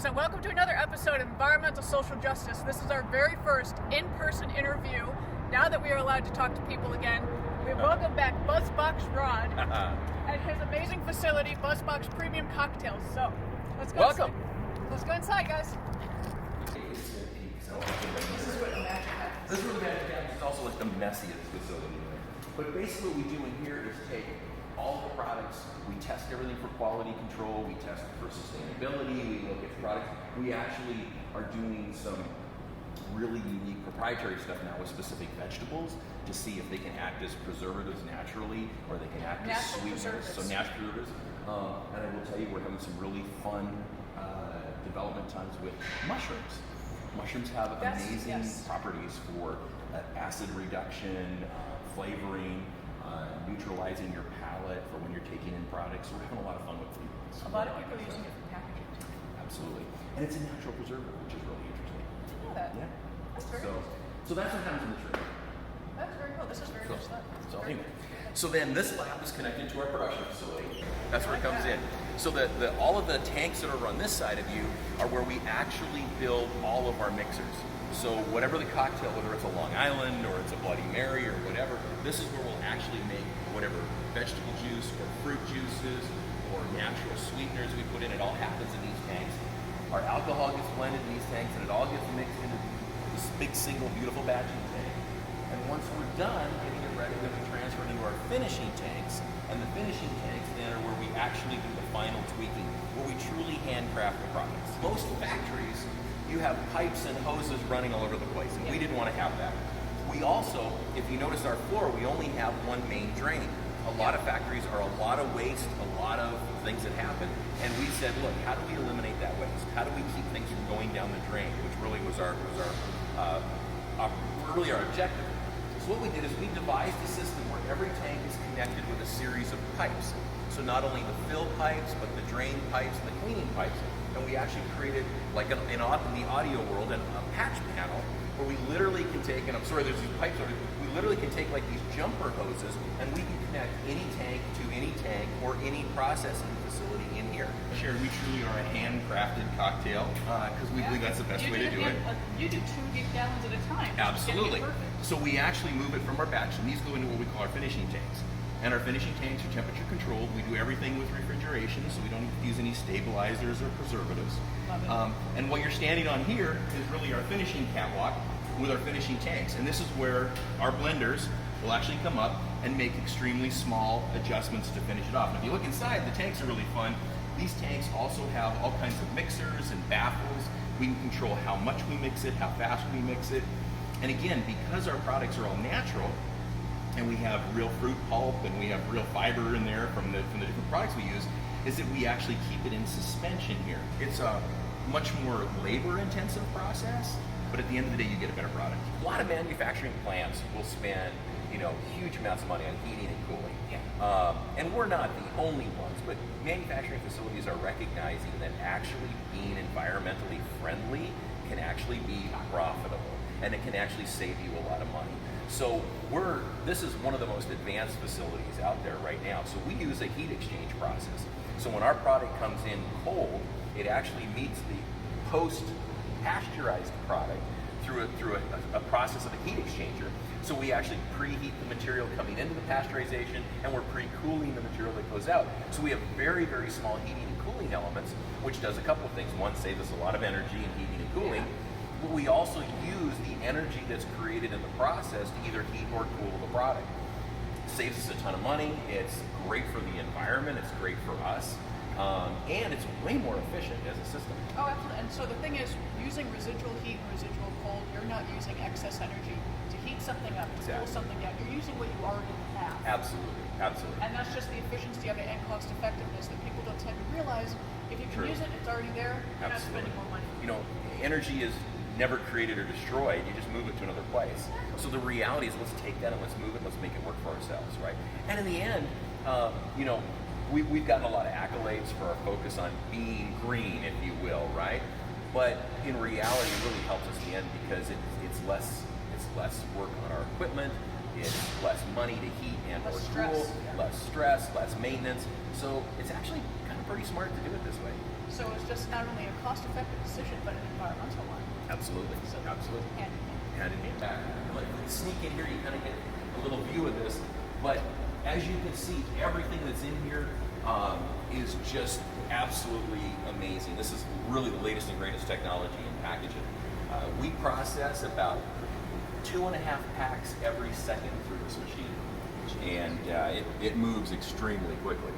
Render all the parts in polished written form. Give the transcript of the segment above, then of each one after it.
and welcome to another episode of Environmental Social Justice. This is our very first in-person interview. Now that we are allowed to talk to people again, we welcome back Buzzbox Rod and his amazing facility, Buzzbox Premium Cocktails. So, let's go Welcome. inside. Let's go inside, guys. This is where the magic happens. It's also like the messiest facility. But basically what we do in here is take all the products, we test everything for quality control, we test for sustainability, we look at the products. We actually are doing some really unique proprietary stuff now with specific vegetables to see if they can act as preservatives naturally or they can act as sweeteners, so natural preservatives. And I will tell you, we're having some really fun development times with mushrooms. Mushrooms have amazing properties for acid reduction, flavoring, neutralizing your palate for when you're taking in products. So we're having a lot of fun with it. A lot of people are using it for packaging too. Absolutely. And it's a natural preservative, which is really interesting. Did you know that? Yeah. That's very cool. So that's what happens in the tree. That's very cool. This is very good stuff. So anyway, so then this lab is connected to our production facility. That's where it comes in. So all of the tanks that are on this side of you are where we actually build all of our mixers. So whatever the cocktail, whether it's a Long Island or it's a Bloody Mary or whatever, this is where we'll actually make whatever vegetable juice or fruit juices or natural sweeteners we put in. It all happens in these tanks. Our alcohol gets blended in these tanks and it all gets mixed into this big single beautiful batching tank. And once we're done getting it ready, then we transfer it into our finishing tanks. And the finishing tanks then are where we actually do the final tweaking, where we truly handcraft the products. Most factories, you have pipes and hoses running all over the place, and we didn't want to have that. We also, if you notice our floor, we only have one main drain. A lot of factories are a lot of waste, a lot of things that happen, and we said, look, how do we eliminate that waste? How do we keep things from going down the drain, which really was our objective. So what we did is we devised a system where every tank is connected with a series of pipes. So not only the fill pipes, but the drain pipes and the cleaning pipes. And we actually created, like in the audio world, a patch panel where we literally can take, and I'm sorry, there's these pipes, we literally can take like these jumper hoses and we can connect any tank to any tank or any processing facility in here. Sharon, we truly are a handcrafted cocktail because we believe that's the best way to do it. You do 2 gallons at a time. Absolutely. So we actually move it from our batch, and these go into what we call our finishing tanks. And our finishing tanks are temperature controlled. We do everything with refrigeration, so we don't use any stabilizers or preservatives. And what you're standing on here is really our finishing catwalk with our finishing tanks. And this is where our blenders will actually come up and make extremely small adjustments to finish it off. And if you look inside, the tanks are really fun. These tanks also have all kinds of mixers and baffles. We can control how much we mix it, how fast we mix it. And again, because our products are all natural, and we have real fruit pulp and we have real fiber in there from the different products we use, is that we actually keep it in suspension here. It's a much more labor-intensive process, but at the end of the day, you get a better product. A lot of manufacturing plants will spend, huge amounts of money on heating and cooling. And we're not the only ones, but manufacturing facilities are recognizing that actually being environmentally friendly can actually be profitable, and it can actually save you a lot of money. So this is one of the most advanced facilities out there right now. So we use a heat exchange process. So when our product comes in cold, it actually meets the post-pasteurized product through a process of a heat exchanger. So we actually preheat the material coming into the pasteurization, and we're pre-cooling the material that goes out. So we have very, very small heating and cooling elements, which does a couple of things. One, saves us a lot of energy in heating and cooling. But we also use the energy that's created in the process to either heat or cool the product. It saves us a ton of money, it's great for the environment, it's great for us, and it's way more efficient as a system. Oh, absolutely. And so the thing is, using residual heat and residual cold, you're not using excess energy to heat something up, to cool something down. You're using what you already have. Absolutely, absolutely. And that's just the efficiency of it and cost effectiveness that people don't tend to realize. If you can use it, it's already there, you're not spending more money. Energy is never created or destroyed, you just move it to another place. So the reality is, let's take that and let's move it, let's make it work for ourselves, right? And in the end, we've gotten a lot of accolades for our focus on being green, if you will, right? But in reality, it really helps us in the end because it's less work on our equipment, it's less money to heat and or cool, less stress, less maintenance. So it's actually kind of pretty smart to do it this way. So it's just not only a cost-effective decision, but an environmental one. Absolutely. So Absolutely. hand in hand. Hand in hand back. Like, sneak in here, you kind of get a little view of this. But as you can see, everything that's in here is just absolutely amazing. This is really the latest and greatest technology in packaging. We process about 2.5 packs every second through this machine, and it moves extremely quickly.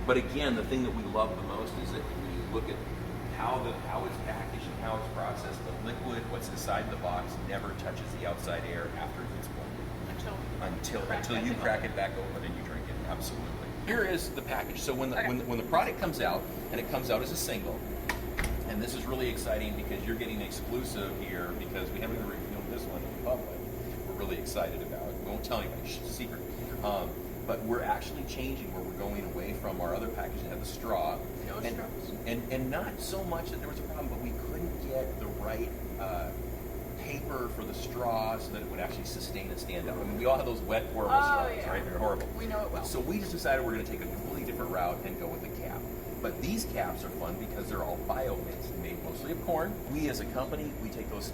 But again, the thing that we love the most is that when you look at how it's packaged and how it's processed, the liquid, what's inside the box, never touches the outside air after it gets blended. Until you crack it back open and you drink it. Absolutely. Here is the package. So when the product comes out, and it comes out as a single, and this is really exciting because you're getting exclusive here because we haven't even revealed this one in public. We're really excited about it. We won't tell anybody. It's a secret. But we're actually changing where we're going away from our other package that had the straw. No straws. And not so much that there was a problem, but we couldn't get the right paper for the straw so that it would actually sustain and stand up. I mean, we all have those wet, horrible straws, yeah. right? They're horrible. We know it well. So we just decided we're going to take a completely different route and go with a cap. But these caps are fun because they're all bio-based, made mostly of corn. We as a company, we take those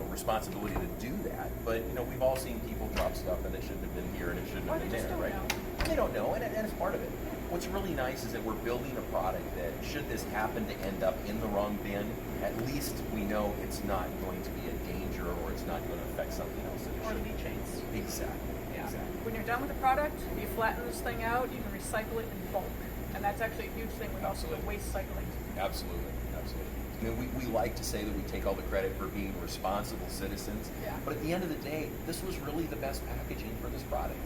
responsibility to do that. But we've all seen people drop stuff and it shouldn't have been here and it shouldn't have been there, right? And they don't know, and it's part of it. What's really nice is that we're building a product that, should this happen to end up in the wrong bin, at least we know it's not going to be a danger or it's not going to affect something else. Or the lead chains. Exactly. Yeah. Exactly. When you're done with the product, you flatten this thing out, you can recycle it in bulk. And that's actually a huge thing with also the waste cycling. Absolutely. We like to say that we take all the credit for being responsible citizens, but at the end of the day, this was really the best packaging for this product.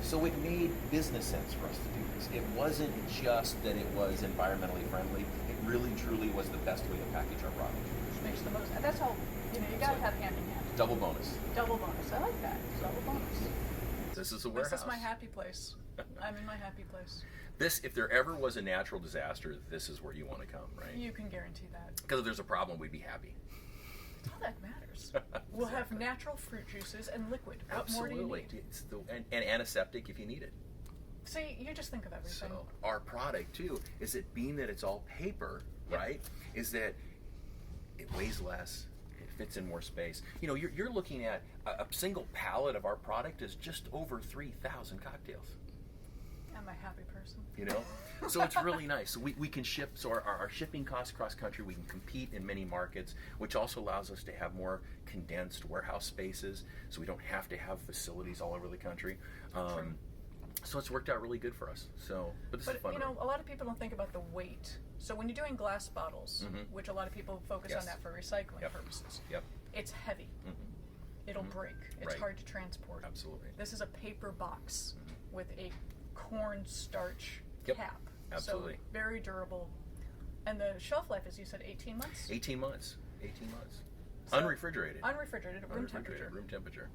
So it made business sense for us to do this. It wasn't just that it was environmentally friendly. It really, truly was the best way to package our product. Which makes the most. And that's all. You got to have hand in hand. Double bonus. Double bonus. I like that. Double bonus. This is a warehouse. This is my happy place. I'm in my happy place. This, if there ever was a natural disaster, this is where you want to come, right? You can guarantee that. Because if there's a problem, we'd be happy. That's all that matters. We'll have natural fruit juices and liquid. What Absolutely. more do you need? And antiseptic if you need it. See, you just think of everything. So our product too is that being that it's all paper, right? Is that it weighs less, it fits in more space. You're looking at a single pallet of our product is just over 3,000 cocktails. I'm a happy person. So it's really nice. So we can ship, so our shipping costs cross country, we can compete in many markets, which also allows us to have more condensed warehouse spaces, so we don't have to have facilities all over the country. So it's worked out really good for us. But this is fun. A lot of people don't think about the weight. So when you're doing glass bottles, which a lot of people focus on that for recycling purposes, it's heavy. It'll break. It's hard to transport. Absolutely. This is a paper box with a corn starch cap. Absolutely. So very durable. And the shelf life, as you said, 18 months? 18 months. So, unrefrigerated. Unrefrigerated, room temperature. Room temperature.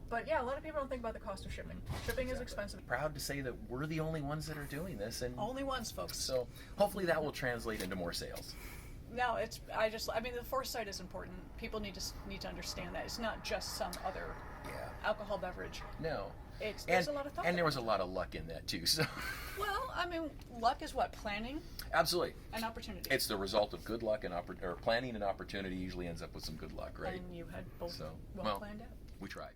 But yeah, a lot of people don't think about the cost of shipping. Shipping is expensive. Proud to say that we're the only ones that are doing this, and only ones, folks. So hopefully that will translate into more sales. No, the foresight is important. People need to understand that it's not just some other alcohol beverage. No. There's a lot of thought. And there was a lot of luck in that too. So. Well, luck is what? Planning? Absolutely. And opportunity. It's the result of good luck or planning and opportunity usually ends up with some good luck, right? And you had both planned out. We tried.